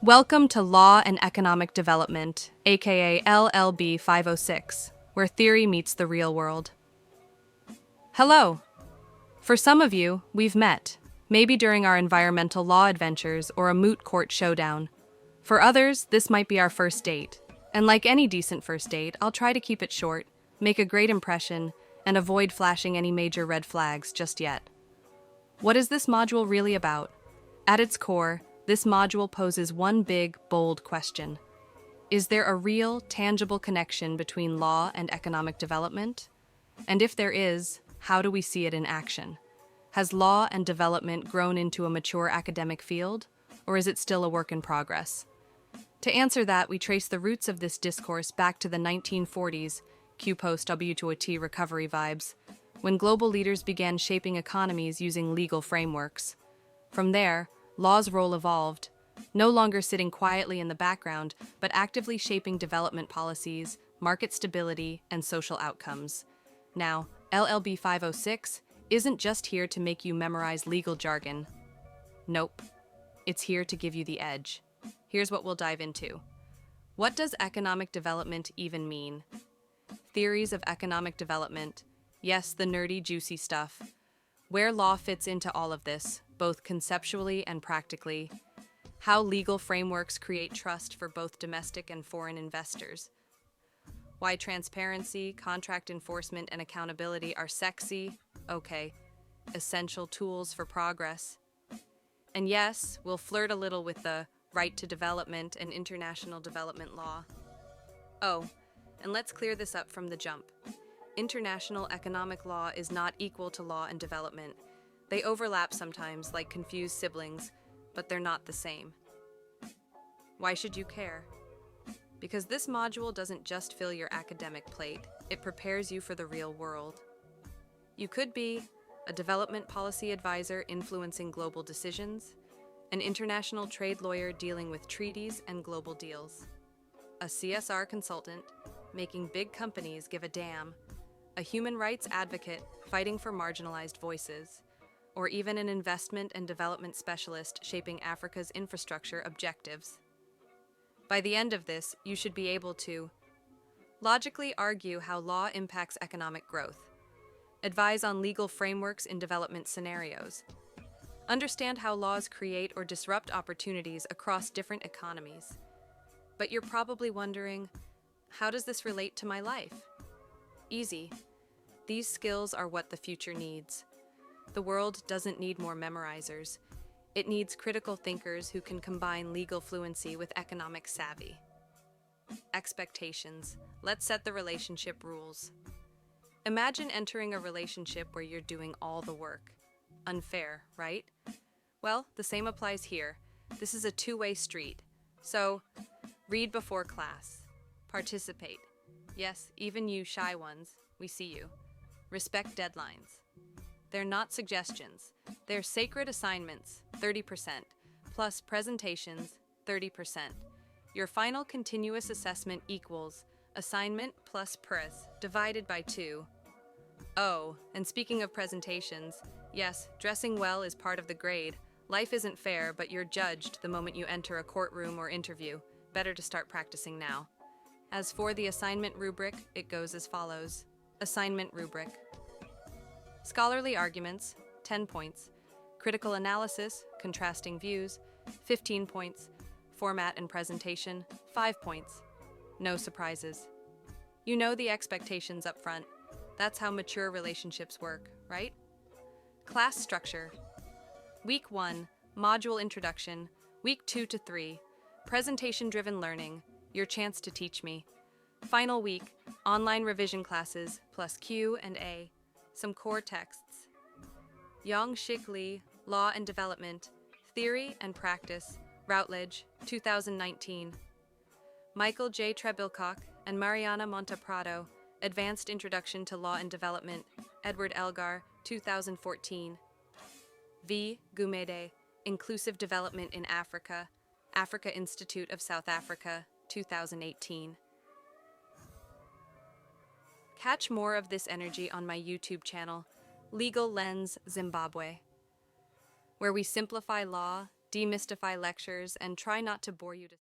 Welcome to Law and Economic Development, aka LLB 506, where theory meets the real world. Hello! For some of you, we've met, maybe during our environmental law adventures or a moot court showdown. For others, this might be our first date. And like any decent first date, I'll try to keep it short, make a great impression, and avoid flashing any major red flags just yet. What is this module really about? At its core, this module poses one big, bold question. Is there a real, tangible connection between law and economic development? And if there is, how do we see it in action? Has law and development grown into a mature academic field, or is it still a work in progress? To answer that, we trace the roots of this discourse back to the 1940s, Q post W2OT recovery vibes, when global leaders began shaping economies using legal frameworks. From there, law's role evolved, no longer sitting quietly in the background, but actively shaping development policies, market stability, and social outcomes. Now, LLB 506 isn't just here to make you memorize legal jargon. Nope. It's here to give you the edge. Here's what we'll dive into. What does economic development even mean? Theories of economic development. Yes, the nerdy, juicy stuff. Where law fits into all of this, both conceptually and practically. How legal frameworks create trust for both domestic and foreign investors. Why transparency, contract enforcement, and accountability are sexy, okay, essential tools for progress. And yes, we'll flirt a little with the right to development and international development law. Oh, and let's clear this up from the jump. International economic law is not equal to law and development. They overlap sometimes, like confused siblings, but they're not the same. Why should you care? Because this module doesn't just fill your academic plate, it prepares you for the real world. You could be a development policy advisor influencing global decisions, an international trade lawyer dealing with treaties and global deals, a CSR consultant making big companies give a damn, a human rights advocate fighting for marginalized voices, or even an investment and development specialist shaping Africa's infrastructure objectives. By the end of this, you should be able to logically argue how law impacts economic growth, advise on legal frameworks in development scenarios, understand how laws create or disrupt opportunities across different economies. But you're probably wondering, how does this relate to my life? Easy. These skills are what the future needs. The world doesn't need more memorizers. It needs critical thinkers who can combine legal fluency with economic savvy. Expectations. Let's set the relationship rules. Imagine entering a relationship where you're doing all the work. Unfair, right? Well, the same applies here. This is a two-way street. So, read before class. Participate. Yes, even you shy ones, we see you. Respect deadlines. They're not suggestions. They're sacred assignments, 30%, plus presentations, 30%. Your final continuous assessment equals assignment plus price divided by 2. Oh, and speaking of presentations, yes, dressing well is part of the grade. Life isn't fair, but you're judged the moment you enter a courtroom or interview. Better to start practicing now. As for the assignment rubric, it goes as follows. Assignment rubric. Scholarly arguments, 10 points. Critical analysis, contrasting views, 15 points. Format and presentation, 5 points. No surprises. You know the expectations up front. That's how mature relationships work, right? Class structure. Week 1, module introduction. Week 2 to 3, presentation-driven learning, your chance to teach me. Final week, online revision classes plus Q&A, some core texts. Yang Shik Lee, Law and Development, Theory and Practice, Routledge, 2019. Michael J. Trebilcock and Mariana Monteprado, Advanced Introduction to Law and Development, Edward Elgar, 2014. V. Gumede, Inclusive Development in Africa, Africa Institute of South Africa, 2018. Catch more of this energy on my YouTube channel, Legal Lens Zimbabwe, where we simplify law, demystify lectures, and try not to bore you to